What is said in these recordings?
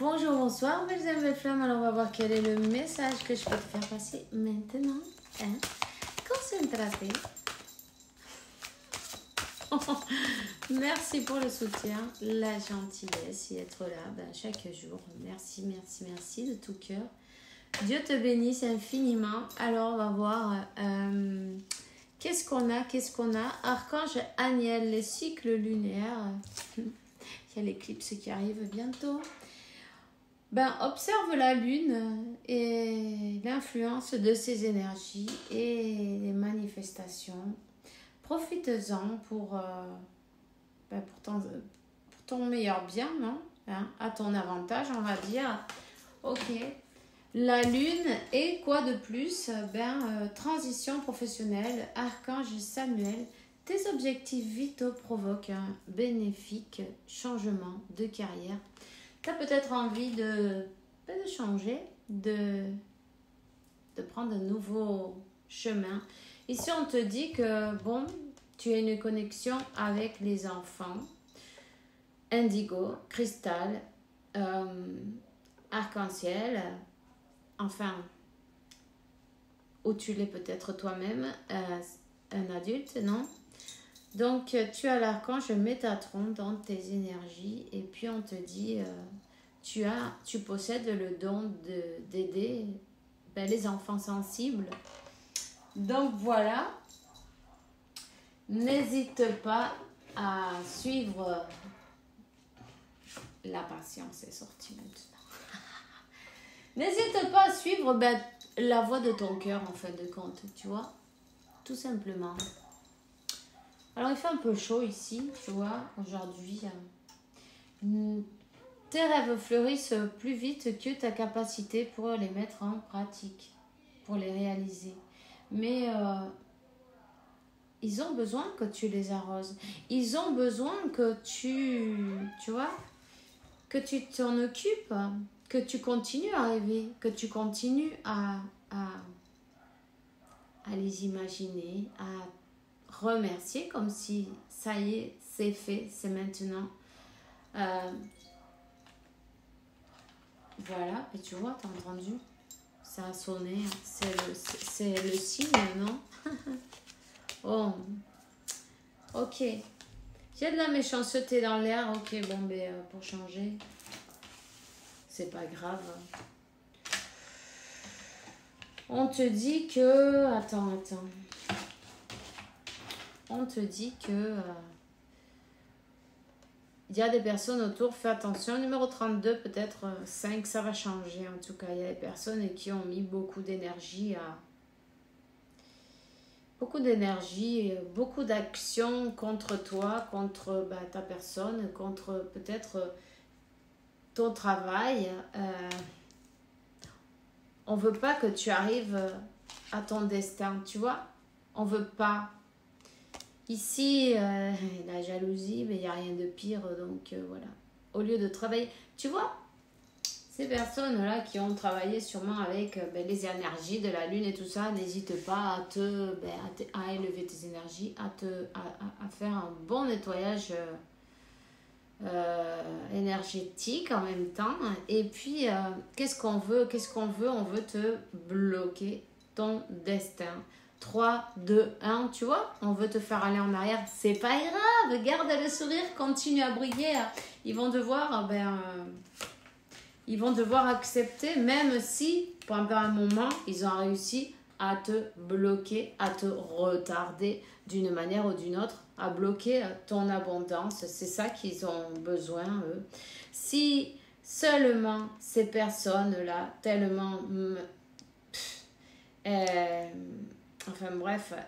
Bonjour, bonsoir, belles et belles flammes. Alors, on va voir quel est le message que je peux te faire passer maintenant. Hein? Concentrate. Merci pour le soutien, la gentillesse et être là chaque jour. Merci, merci, merci de tout cœur. Dieu te bénisse infiniment. Alors, on va voir qu'est-ce qu'on a. Archange Aniel, les cycles lunaires. Il y a l'éclipse qui arrive bientôt. Observe la lune et l'influence de ses énergies et les manifestations. Profites-en pour ton meilleur bien, non? À ton avantage, on va dire. Ok. La lune et quoi de plus? Transition professionnelle, Archange Samuel. Tes objectifs vitaux provoquent un bénéfique changement de carrière. Tu as peut-être envie de changer, de prendre un nouveau chemin. Ici, on te dit que, tu as une connexion avec les enfants. Indigo, cristal, arc-en-ciel, où tu l'es peut-être toi-même, un adulte, non? Donc, tu as l'archange Métatron dans tes énergies et puis on te dit, tu possèdes le don d'aider les enfants sensibles. Donc, voilà. N'hésite pas à suivre la patience est sortie maintenant. N'hésite pas à suivre la voix de ton cœur en fin de compte, tu vois, tout simplement. Alors, il fait un peu chaud ici, tu vois, aujourd'hui. Tes rêves fleurissent plus vite que ta capacité pour les mettre en pratique, pour les réaliser. Mais ils ont besoin que tu les arroses. Ils ont besoin que tu vois, que tu t'en occupes, que tu continues à rêver, que tu continues à les imaginer, à remercier comme si ça y est, c'est fait, c'est maintenant. Voilà, et tu vois, t'as entendu, ça a sonné, c'est le signe, non? Oh, ok. Il y a de la méchanceté dans l'air, ok, pour changer, c'est pas grave. On te dit que, attends. On te dit que il y a des personnes autour, fais attention, numéro 32, peut-être 5, ça va changer en tout cas. Il y a des personnes qui ont mis beaucoup d'énergie, beaucoup d'actions contre toi, contre ta personne, contre peut-être ton travail. On veut pas que tu arrives à ton destin, tu vois. On veut pas. Ici, la jalousie, mais il n'y a rien de pire, donc voilà. Au lieu de travailler, tu vois, ces personnes-là qui ont travaillé sûrement avec les énergies de la lune et tout ça, n'hésite pas à élever tes énergies, à faire un bon nettoyage énergétique en même temps. Et puis, qu'est-ce qu'on veut? On veut te bloquer ton destin. 3, 2, 1, tu vois, on veut te faire aller en arrière, c'est pas grave, garde le sourire, continue à briller. Ils vont devoir accepter, même si pendant un moment ils ont réussi à te bloquer, à te retarder d'une manière ou d'une autre, à bloquer ton abondance. C'est ça qu'ils ont besoin, eux. Si seulement ces personnes-là, tellement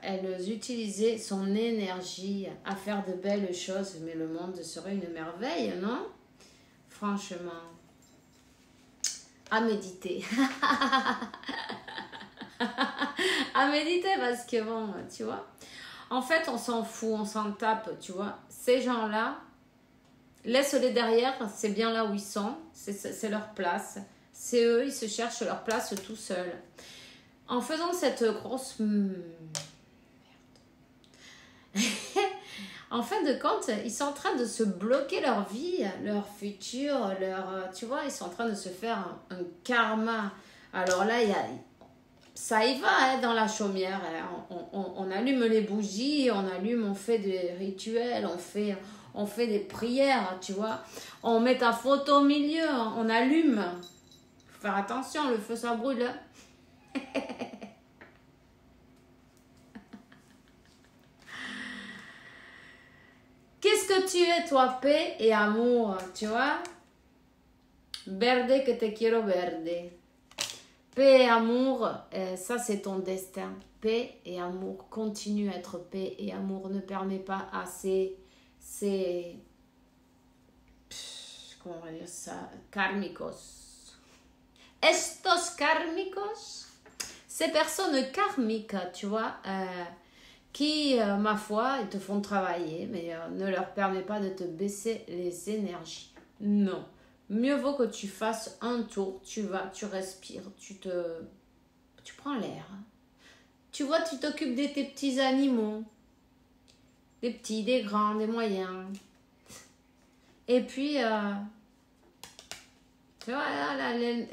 elles utilisaient son énergie à faire de belles choses, mais le monde serait une merveille, non? Franchement, à méditer. À méditer parce que tu vois, en fait, on s'en fout, on s'en tape, tu vois. Ces gens-là, laisse-les derrière, c'est bien là où ils sont, c'est leur place. C'est eux, ils se cherchent leur place tout seuls. En faisant cette grosse En fin de compte, ils sont en train de se bloquer leur vie, leur futur, tu vois, ils sont en train de se faire un karma. Alors là, ça y va hein, dans la chaumière. Hein. On allume les bougies, on fait des rituels, on fait des prières, tu vois. On met ta photo au milieu, on allume. Faut faire attention, le feu ça brûle. Qu'est-ce que tu es, toi, paix et amour, tu vois? Verde que te quiero verde. Paix et amour, ça c'est ton destin. Paix et amour, continue à être paix et amour. Ne permet pas à comment on va dire ça? Karmicos. Estos karmicos, ces personnes karmiques, tu vois, qui, ma foi, ils te font travailler, mais ne leur permet pas de te baisser les énergies. Non. Mieux vaut que tu fasses un tour, tu vas, tu respires, tu prends l'air. Tu vois, tu t'occupes de tes petits animaux. Des petits, des grands, des moyens. Et puis, tu vois,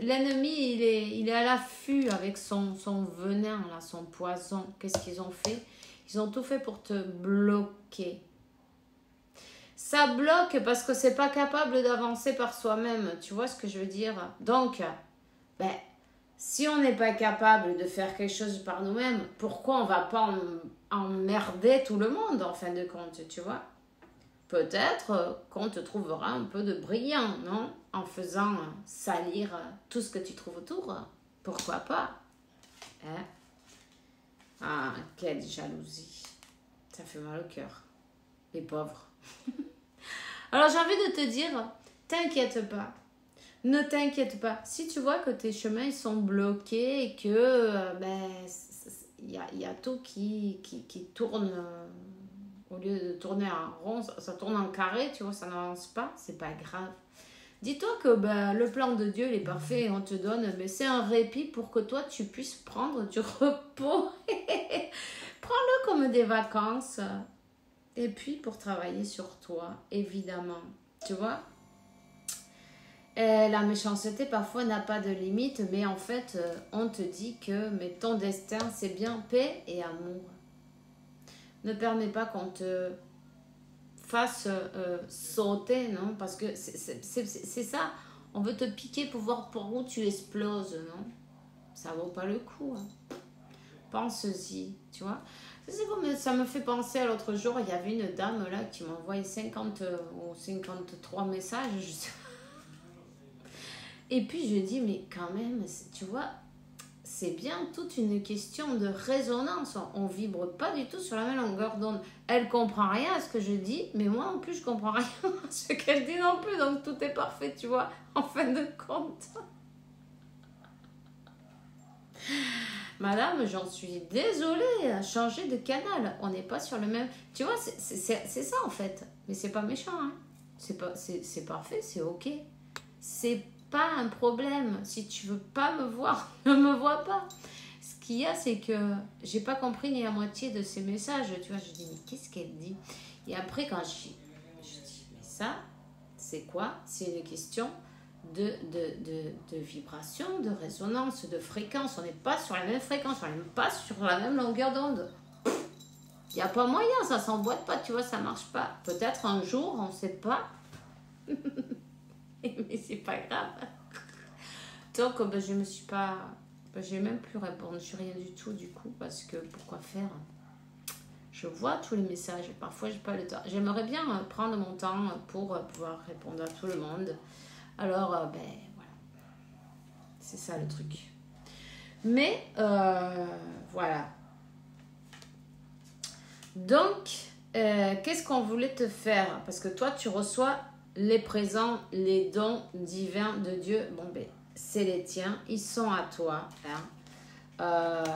l'ennemi, il est à l'affût avec son venin, là, son poison. Qu'est-ce qu'ils ont fait? Ils ont tout fait pour te bloquer. Ça bloque parce que c'est pas capable d'avancer par soi-même. Tu vois ce que je veux dire? Donc, si on n'est pas capable de faire quelque chose par nous-mêmes, pourquoi on va pas emmerder tout le monde en fin de compte, tu vois? Peut-être qu'on te trouvera un peu de brillant, non? En faisant salir tout ce que tu trouves autour. Pourquoi pas? Hein? Ah, quelle jalousie. Ça fait mal au cœur. Les pauvres. Alors j'ai envie de te dire, t'inquiète pas. Ne t'inquiète pas. Si tu vois que tes chemins ils sont bloqués et que il y a tout qui tourne, au lieu de tourner en rond, ça tourne en carré, tu vois, ça n'avance pas, c'est pas grave. Dis-toi que le plan de Dieu il est parfait et on te donne, mais c'est un répit pour que toi tu puisses prendre du repos. Prends-le comme des vacances. Et puis pour travailler sur toi, évidemment. Tu vois? La méchanceté parfois n'a pas de limite, mais en fait, on te dit que mais ton destin, c'est bien paix et amour. Ne permets pas qu'on te fasse sauter, non? Parce que c'est ça. On veut te piquer pour voir pour où tu exploses, non? Ça vaut pas le coup. Hein. Pense-y, tu vois? C'est comme ça me fait penser à l'autre jour, il y avait une dame là qui m'a envoyé 50 ou 53 messages, je sais. Et puis je dis, mais quand même, tu vois, c'est bien toute une question de résonance. On vibre pas du tout sur la même longueur d'onde. Elle comprend rien à ce que je dis, mais moi non plus je comprends rien à ce qu'elle dit non plus. Donc tout est parfait, tu vois, en fin de compte. Madame, j'en suis désolée, changer de canal. On n'est pas sur le même... Tu vois, c'est ça en fait. Mais c'est pas méchant, hein. C'est parfait, c'est ok. C'est pas un problème. Si tu veux pas me voir, ne me vois pas. Ce qu'il y a, c'est que j'ai pas compris ni la moitié de ces messages. Tu vois, je dis, mais qu'est-ce qu'elle dit? Et après, quand je dis, mais ça, c'est quoi? C'est une question de vibration, de résonance, de fréquence. On n'est pas sur la même fréquence, on n'est même pas sur la même longueur d'onde. Il n'y a pas moyen, ça s'emboîte pas, tu vois, ça marche pas. Peut-être un jour, on ne sait pas. Mais c'est pas grave. Donc, je me suis pas... j'ai même plus répondu, rien du tout du coup, parce que pourquoi faire? Je vois tous les messages, parfois j'ai pas le temps. J'aimerais bien prendre mon temps pour pouvoir répondre à tout le monde. Alors, voilà. C'est ça le truc. Mais, voilà. Donc, qu'est-ce qu'on voulait te faire? Parce que toi, tu reçois les présents, les dons divins de Dieu. Bon, c'est les tiens. Ils sont à toi. Hein.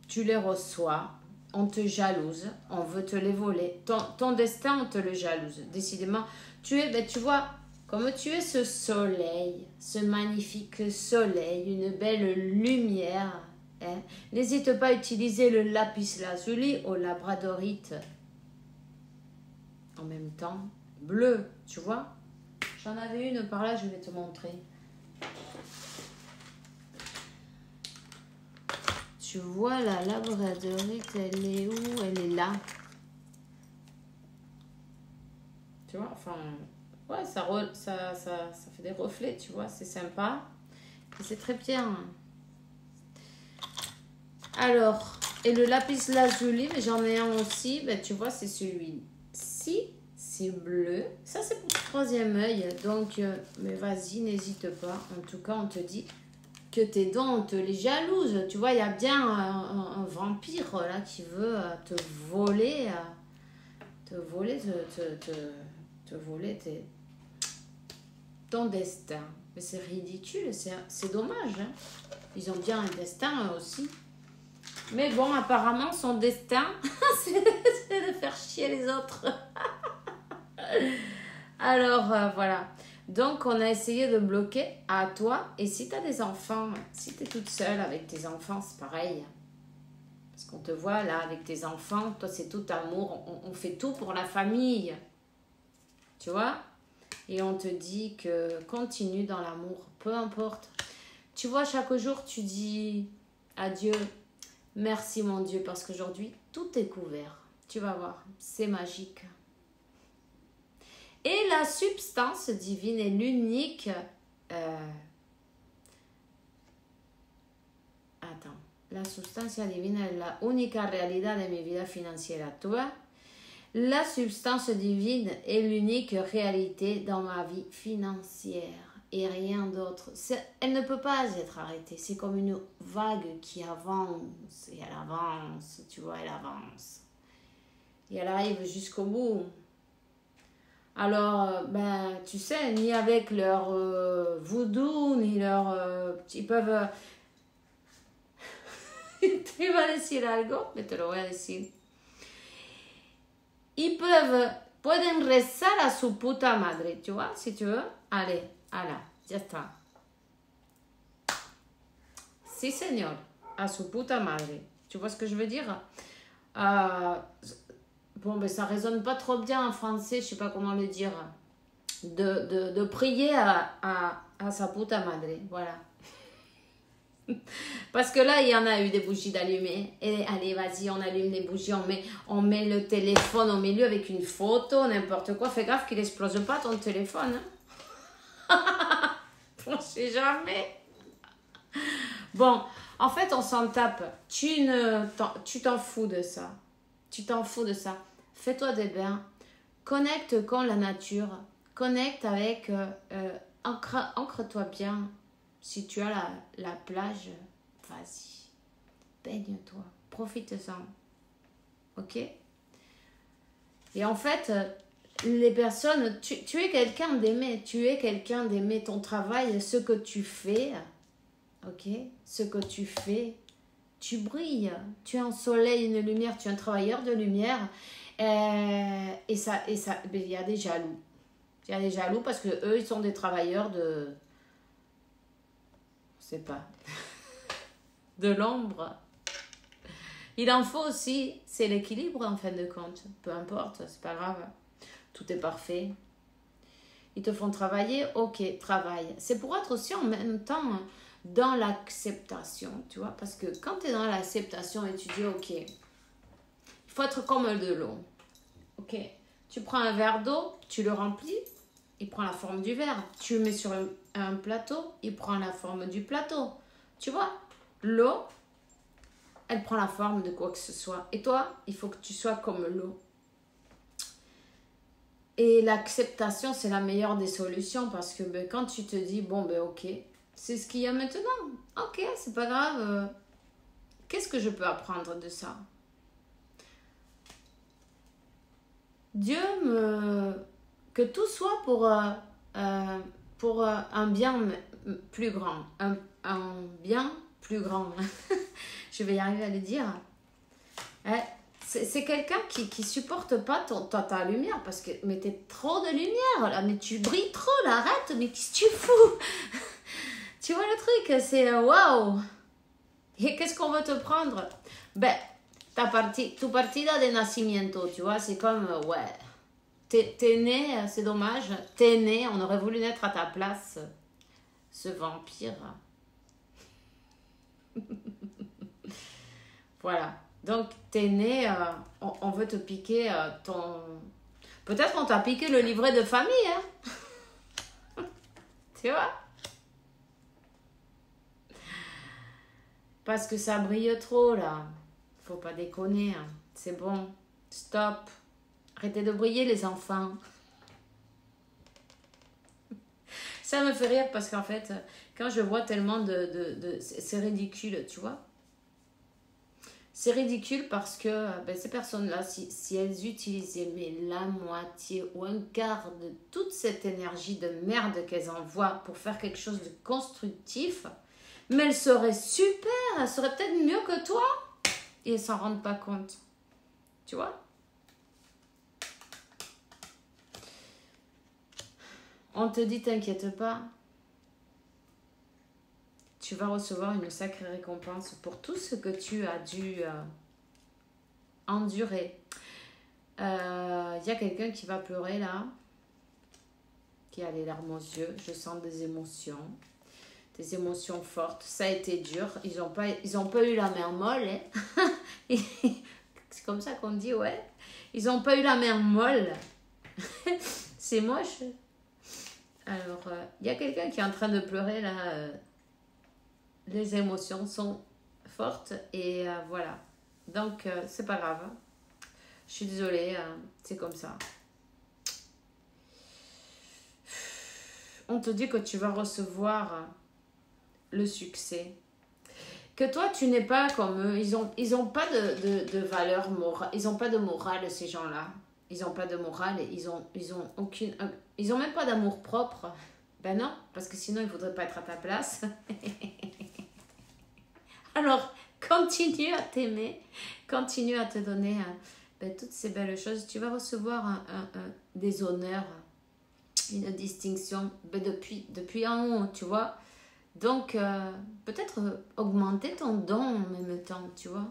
Tu les reçois. On te jalouse. On veut te les voler. Ton destin, on te le jalouse. Décidément, tu vois... Comme tu es ce soleil, ce magnifique soleil, une belle lumière, hein, n'hésite pas à utiliser le lapis lazuli ou labradorite. en même temps bleu, tu vois. J'en avais une par là, je vais te montrer. Tu vois la labradorite, elle est où? Elle est là. Tu vois, enfin, ouais, ça fait des reflets, tu vois, c'est sympa. Et c'est très bien. Alors, et le lapis lazuli, mais j'en ai un aussi, ben, tu vois, c'est celui-ci, c'est bleu. Ça, c'est pour le troisième œil, donc, mais vas-y, n'hésite pas. En tout cas, on te dit que tes dents, on te les jalouse. Tu vois, il y a bien un vampire, là, qui veut te voler, te voler ton destin. Mais c'est ridicule, c'est dommage. Hein. Ils ont bien un destin eux aussi. Mais bon, apparemment, son destin, c'est de faire chier les autres. Alors, voilà. Donc, on a essayé de bloquer à toi. Et si tu as des enfants, si tu es toute seule avec tes enfants, c'est pareil. Parce qu'on te voit là avec tes enfants, toi, c'est tout amour. On fait tout pour la famille. Tu vois? Et on te dit que continue dans l'amour, peu importe. Tu vois, chaque jour, tu dis à Dieu, merci mon Dieu, parce qu'aujourd'hui, tout est couvert. Tu vas voir, c'est magique. Et la substance divine est l'unique... Attends. La sustancia divina es la única realidad de mi vida financiera. Tu vois? La substance divine est l'unique réalité dans ma vie financière et rien d'autre. Elle ne peut pas être arrêtée. C'est comme une vague qui avance et elle avance, tu vois, elle avance. Et elle arrive jusqu'au bout. Alors, ben, tu sais, ni avec leur voodoo, ni leur... ils peuvent... Te iba a decir algo, mais te lo voy a decir. Pueden rezar a su puta madre, tu vois, si tu veux. Allez, voilà, ya está. Si, señor, a su puta madre. Tu vois ce que je veux dire? Bon, ben ça résonne pas trop bien en français, je sais pas comment le dire. De prier à sa puta madre, voilà. Parce que là, il y en a eu des bougies d'allumer. Et allez, vas-y, on allume les bougies, on met le téléphone au milieu avec une photo, n'importe quoi. Fais gaffe qu'il n'explose pas ton téléphone. Hein. On sait jamais. Bon, en fait, on s'en tape. Tu t'en fous de ça. Tu t'en fous de ça. Fais-toi des bains. Connecte con la nature. Connecte avec... ancre-toi bien. Si tu as la plage, vas-y, baigne-toi, profite-en, ok? Et en fait, les personnes, tu es quelqu'un d'aimer ton travail, ce que tu fais, ok? Ce que tu fais, tu brilles, tu es un soleil, une lumière, tu es un travailleur de lumière, et ça, il y a des jaloux. Il y a des jaloux parce que eux, ils sont des travailleurs de... pas de l'ombre. Il en faut aussi, c'est l'équilibre en fin de compte, peu importe, c'est pas grave, tout est parfait. Ils te font travailler, ok, travaille. C'est pour être aussi en même temps dans l'acceptation, tu vois, parce que quand tu es dans l'acceptation et tu dis ok, il faut être comme de l'eau, ok, tu prends un verre d'eau, tu le remplis, il prend la forme du verre. Tu le mets sur un plateau, il prend la forme du plateau. Tu vois, l'eau, elle prend la forme de quoi que ce soit. Et toi, il faut que tu sois comme l'eau. Et l'acceptation, c'est la meilleure des solutions parce que ben, quand tu te dis, bon, ben ok, c'est ce qu'il y a maintenant. Ok, c'est pas grave. Qu'est-ce que je peux apprendre de ça? Que tout soit pour un bien plus grand. Un bien plus grand. Je vais y arriver à le dire. C'est quelqu'un qui supporte pas ta lumière. Parce que, mais t'es trop de lumière, là. Mais tu brilles trop, là. Arrête, mais qu'est-ce que tu fous? Tu vois le truc? C'est waouh. Et qu'est-ce qu'on veut te prendre? Ben, tu partida de nacimiento, tu vois. C'est comme, ouais. t'es né, c'est dommage, t'es né, on aurait voulu naître à ta place, ce vampire. Voilà. Donc, t'es né, on veut te piquer ton... Peut-être qu'on t'a piqué le livret de famille, hein. Tu vois? Parce que ça brille trop, là. Faut pas déconner, hein. C'est bon. Stop. Arrêtez de briller, les enfants. Ça me fait rire parce qu'en fait, quand je vois tellement c'est ridicule, tu vois. C'est ridicule parce que ces personnes-là, si elles utilisaient mais la moitié ou un quart de toute cette énergie de merde qu'elles envoient pour faire quelque chose de constructif, mais elles seraient super, elles seraient peut-être mieux que toi. Et elles s'en rendent pas compte. Tu vois? On te dit, t'inquiète pas. Tu vas recevoir une sacrée récompense pour tout ce que tu as dû endurer. Il y a quelqu'un qui va pleurer là, qui a les larmes aux yeux. Je sens des émotions fortes. Ça a été dur. Ils ont pas eu la mer molle. Hein. C'est comme ça qu'on dit, ouais. Ils n'ont pas eu la mer molle. C'est moche. Alors, il y a quelqu'un qui est en train de pleurer là. Les émotions sont fortes et voilà. Donc, c'est pas grave. Je suis désolée, c'est comme ça. On te dit que tu vas recevoir le succès. Que toi, tu n'es pas comme eux. Ils ont pas de valeur morale. Ils n'ont pas de morale, ces gens-là. Ils n'ont pas de morale. Ils ont même pas d'amour propre. Ben non, parce que sinon, ils ne voudraient pas être à ta place. Alors, continue à t'aimer, continue à te donner toutes ces belles choses. Tu vas recevoir des honneurs, une distinction depuis en haut, tu vois. Donc, peut-être augmenter ton don en même temps, tu vois.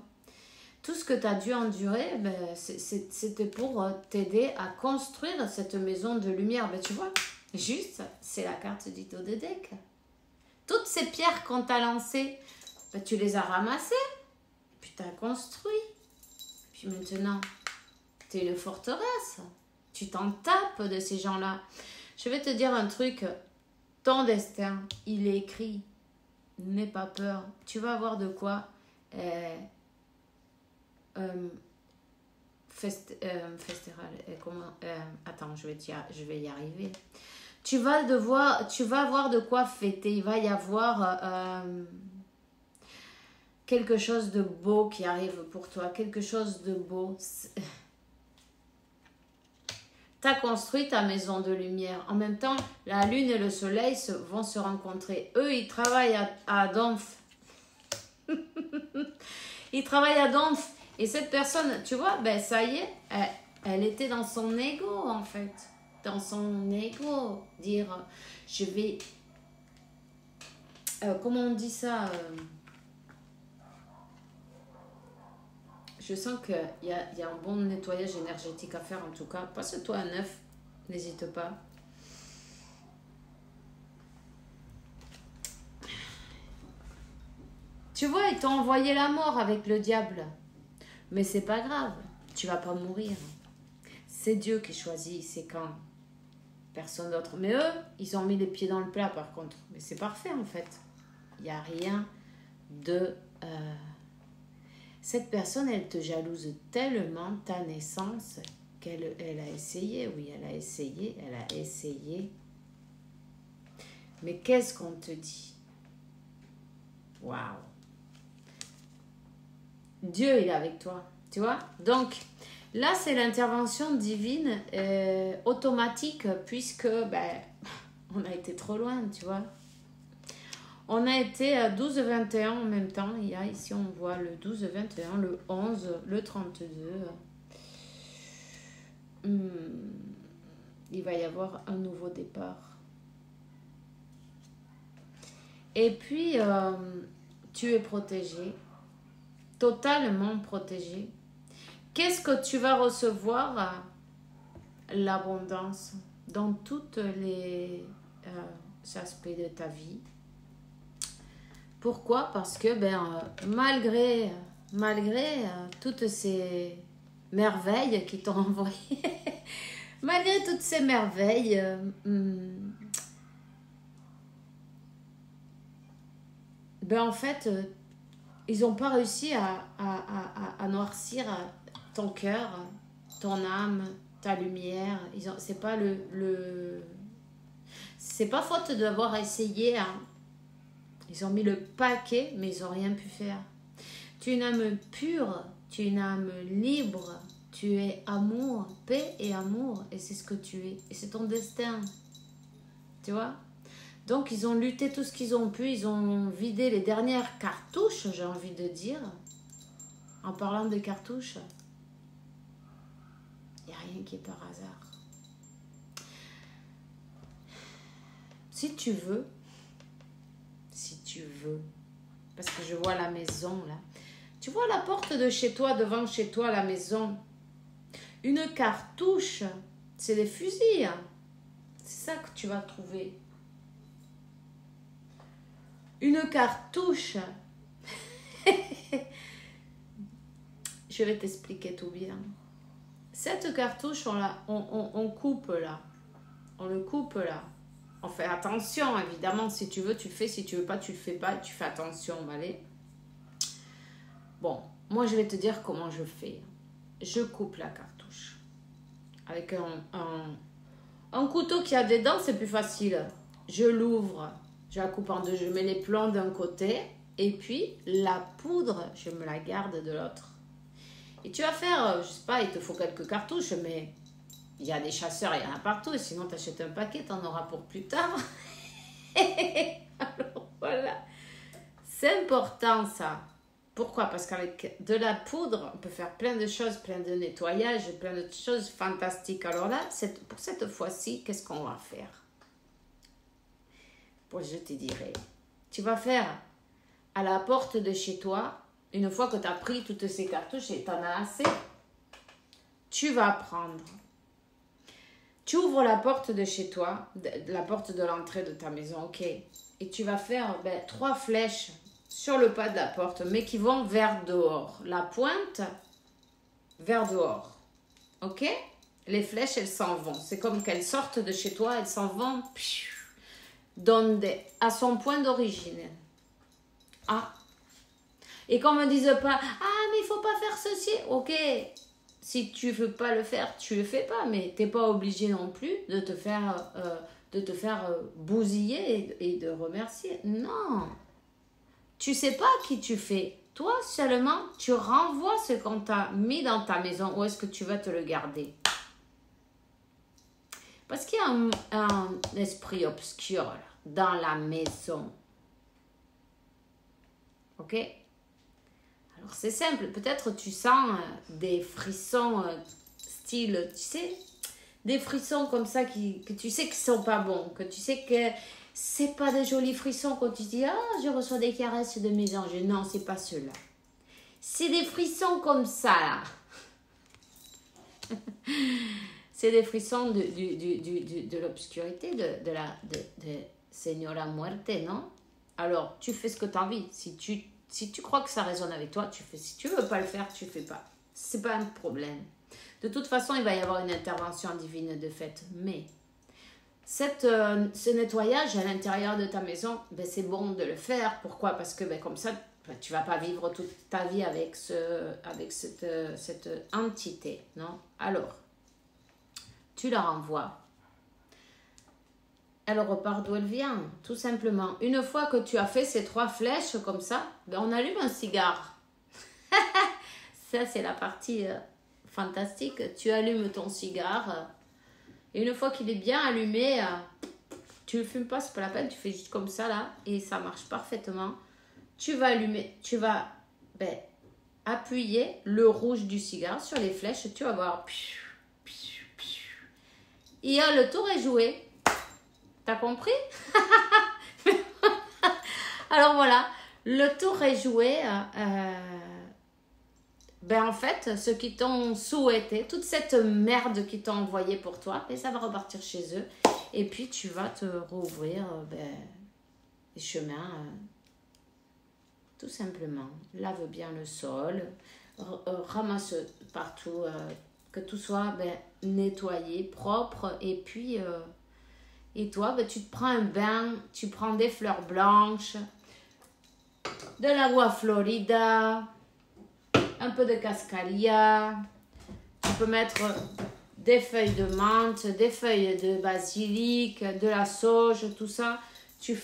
Tout ce que tu as dû endurer, c'était pour t'aider à construire cette maison de lumière. Tu vois, juste, c'est la carte du dos de deck. Toutes ces pierres qu'on t'a lancées, tu les as ramassées, puis tu as construit. Puis maintenant, tu es une forteresse. Tu t'en tapes de ces gens-là. Je vais te dire un truc. Ton destin, il est écrit. N'aie pas peur. Tu vas avoir de quoi attends, je vais y arriver. Tu vas avoir de quoi fêter. Il va y avoir quelque chose de beau qui arrive pour toi, quelque chose de beau. Tu as construit ta maison de lumière. En même temps, la lune et le soleil vont se rencontrer. Eux, ils travaillent à Donf. Ils travaillent à Donf. Et cette personne, tu vois, ça y est, elle était dans son ego, en fait. Dans son ego. Dire, je vais... comment on dit ça je sens qu'il y a un bon nettoyage énergétique à faire en tout cas. Passe-toi à 9, n'hésite pas. Tu vois, ils t'ont envoyé la mort avec le diable. Mais c'est pas grave, tu vas pas mourir. C'est Dieu qui choisit, c'est quand personne d'autre. Mais eux, ils ont mis les pieds dans le plat par contre. Mais c'est parfait en fait. Il n'y a rien de... Cette personne, elle te jalouse tellement ta naissance qu'elle a essayé, oui, elle a essayé. Mais qu'est-ce qu'on te dit? Waouh! Dieu, il est avec toi, tu vois? Donc, là, c'est l'intervention divine automatique puisque, on a été trop loin, tu vois? On a été à 12-21 en même temps. Il y a ici, on voit le 12-21, le 11, le 32. Il va y avoir un nouveau départ. Et puis, tu es protégé. Totalement protégé. Qu'est-ce que tu vas recevoir l'abondance dans tous les aspects de ta vie. Pourquoi? Parce que malgré toutes ces merveilles qui t'ont envoyé, malgré toutes ces merveilles, en fait, ils n'ont pas réussi à noircir ton cœur, ton âme, ta lumière. C'est pas c'est pas faute d'avoir essayé. Hein. Ils ont mis le paquet, mais ils n'ont rien pu faire. Tu es une âme pure, tu es une âme libre, tu es amour, paix et amour, et c'est ce que tu es, et c'est ton destin. Tu vois? Donc, ils ont lutté tout ce qu'ils ont pu, ils ont vidé les dernières cartouches, j'ai envie de dire. En parlant de cartouches, il n'y a rien qui est par hasard. Si tu veux, parce que je vois la maison là, tu vois la porte de chez toi, devant chez toi, la maison, une cartouche, c'est des fusils, hein. C'est ça que tu vas trouver. Une cartouche. Je vais t'expliquer tout bien. Cette cartouche, on coupe là. On le coupe là. On fait attention, évidemment. Si tu veux, tu le fais. Si tu veux pas, tu le fais pas. Tu fais attention, allez. Bon, moi, je vais te dire comment je fais. Je coupe la cartouche. Avec un couteau qui a des dents, c'est plus facile. Je l'ouvre. Je la coupe en deux, je mets les plombs d'un côté et puis la poudre, je me la garde de l'autre. Et tu vas faire, je sais pas, il te faut quelques cartouches, mais il y a des chasseurs, il y en a partout. Et sinon, tu achètes un paquet, tu en auras pour plus tard. Alors voilà, c'est important ça. Pourquoi? Parce qu'avec de la poudre, on peut faire plein de choses, plein de nettoyage, plein de choses fantastiques. Alors là, pour cette fois-ci, qu'est-ce qu'on va faire? Je te dirai. Tu vas faire à la porte de chez toi, une fois que tu as pris toutes ces cartouches et tu en as assez, tu vas prendre. Tu ouvres la porte de chez toi, la porte de l'entrée de ta maison, ok. Et tu vas faire 3 flèches sur le pas de la porte, mais qui vont vers dehors. La pointe vers dehors. Ok? Les flèches, elles s'en vont. C'est comme qu'elles sortent de chez toi, elles s'en vont. À son point d'origine. Ah. Et qu'on me dise pas, ah, mais il faut pas faire ceci. Ok, si tu veux pas le faire, tu le fais pas, mais t'es pas obligé non plus de te faire bousiller et de remercier. Non. Tu sais pas qui tu fais. Toi seulement, tu renvoies ce qu'on t'a mis dans ta maison. Où est-ce que tu vas te le garder? Parce qu'il y a un esprit obscur là, dans la maison. Ok? Alors c'est simple. Peut-être tu sens des frissons style, tu sais, des frissons comme ça que tu sais qu'ils sont pas bons. Que tu sais que c'est pas des jolis frissons quand tu dis « Ah, je reçois des caresses de mes anges. » Non, c'est pas ceux-là. C'est des frissons comme ça là. C'est des frissons de l'obscurité, de Señora Muerte, non? Alors, tu fais ce que tu as envie. Si tu crois que ça résonne avec toi, tu fais. Si tu veux pas le faire, tu fais pas. C'est pas un problème. De toute façon, il va y avoir une intervention divine de fait. Mais ce nettoyage à l'intérieur de ta maison, c'est bon de le faire. Pourquoi? Parce que comme ça, tu vas pas vivre toute ta vie avec cette entité, non? Alors, tu la renvoies. Elle repart d'où elle vient, tout simplement. Une fois que tu as fait ces 3 flèches comme ça, on allume un cigare. Ça, c'est la partie fantastique. Tu allumes ton cigare. Et une fois qu'il est bien allumé, tu ne le fumes pas, c'est pas la peine. Tu fais juste comme ça, là. Et ça marche parfaitement. Tu vas allumer, tu vas appuyer le rouge du cigare sur les flèches. Tu vas voir. Et le tour est joué. T'as compris? Alors voilà, le tour est joué. ben en fait, ceux qui t'ont souhaité, toute cette merde qu'ils t'ont envoyée pour toi, ben, ça va repartir chez eux. Et puis, tu vas te rouvrir les chemins, tout simplement. Lave bien le sol, ramasse partout, que tout soit nettoyé, propre. Et puis, et toi, tu te prends un bain, tu prends des fleurs blanches, de l'agua florida, un peu de cascaria. Tu peux mettre des feuilles de menthe, des feuilles de basilic, de la sauge, tout ça. Tu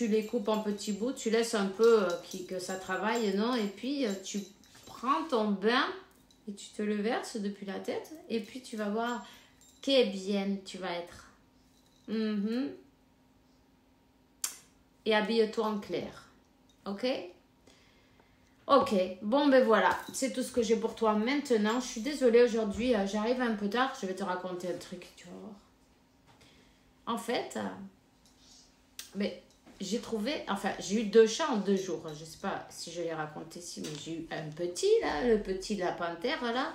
les coupes en petits bouts, tu laisses un peu que ça travaille, non? Et puis, tu prends ton bain et tu te le verses depuis la tête. Et puis, tu vas voir que bien tu vas être. Et habille-toi en clair. Ok? Ok, bon ben voilà, c'est tout ce que j'ai pour toi maintenant. Je suis désolée aujourd'hui, j'arrive un peu tard, je vais te raconter un truc, tu vas voir. En fait, j'ai trouvé, enfin j'ai eu 2 chats en 2 jours. Je sais pas si je l'ai raconté ici, mais j'ai eu un petit là, le petit de la panthère là,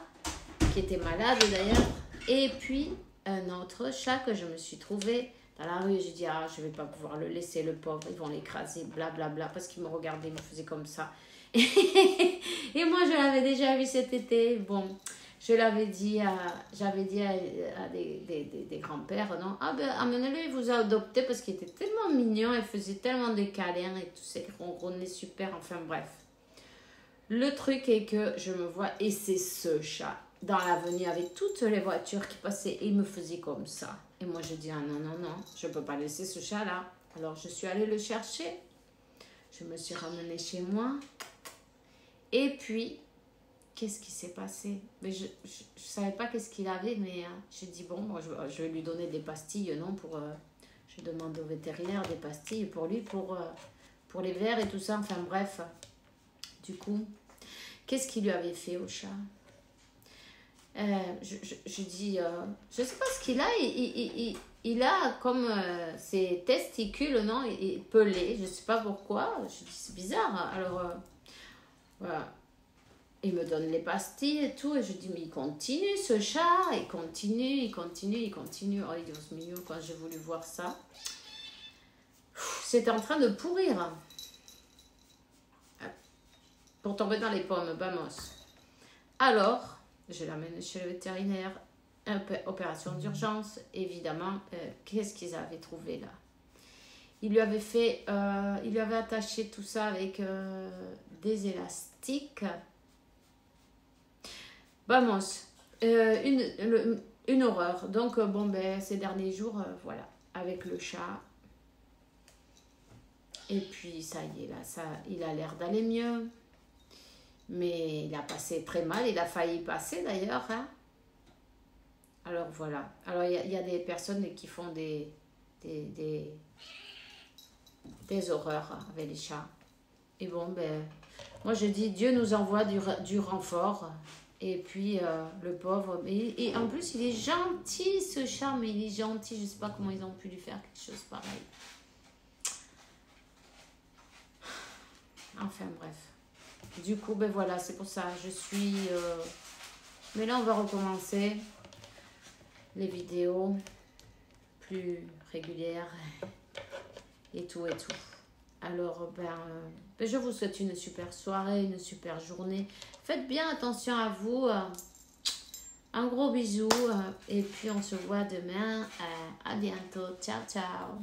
qui était malade d'ailleurs. Et puis un autre chat que je me suis trouvé dans la rue. J'ai dit, ah je vais pas pouvoir le laisser, le pauvre, ils vont l'écraser, blablabla, parce qu'il me regardait, il me faisait comme ça. Et moi je l'avais déjà vu cet été. Bon, j'avais dit à des grands-pères, non, ah ben amenez-le, il vous a adopté parce qu'il était tellement mignon, il faisait tellement de câlins et tout, c'est ronronnait super, enfin bref. Le truc est que je me vois, et c'est ce chat dans l'avenue avec toutes les voitures qui passaient, et il me faisait comme ça. Et moi je dis, ah non, non, non, je peux pas laisser ce chat là. Alors je suis allée le chercher, je me suis ramenée chez moi. Et puis, qu'est-ce qui s'est passé? Mais je savais pas qu'est-ce qu'il avait, mais j'ai dit, bon, moi, je vais lui donner des pastilles, non, je demande au vétérinaire des pastilles pour lui, pour les vers et tout ça, enfin bref. Du coup, qu'est-ce qu'il lui avait fait au chat? Je dis, je sais pas ce qu'il a, il a comme ses testicules, non, pelés, je sais pas pourquoi, je dis, c'est bizarre, alors... voilà. Il me donne les pastilles et tout. Et je dis, mais il continue ce chat. Il continue. Oh, il est mignon quand j'ai voulu voir ça. C'était en train de pourrir. Pour tomber dans les pommes, vamos. Alors, je l'amène chez le vétérinaire. Opération d'urgence, évidemment. Qu'est-ce qu'ils avaient trouvé là? Il lui avait attaché tout ça avec des élastiques. Vamos, une horreur. Donc, bon, ben, ces derniers jours, voilà, avec le chat. Et puis, ça y est, là, il a l'air d'aller mieux. Mais il a passé très mal, il a failli passer d'ailleurs. Hein. Alors, voilà. Alors, il y a des personnes qui font des horreurs avec les chats. Et bon, ben, moi je dis, Dieu nous envoie du renfort. Et puis, le pauvre, et en plus, il est gentil ce chat, mais il est gentil. Je ne sais pas comment ils ont pu lui faire quelque chose pareil. Enfin, bref. Du coup, ben voilà, c'est pour ça. Je suis... Mais là, on va recommencer les vidéos plus régulières et tout et tout. Alors, je vous souhaite une super soirée, une super journée. Faites bien attention à vous. Un gros bisou. Et puis, on se voit demain. À bientôt. Ciao, ciao.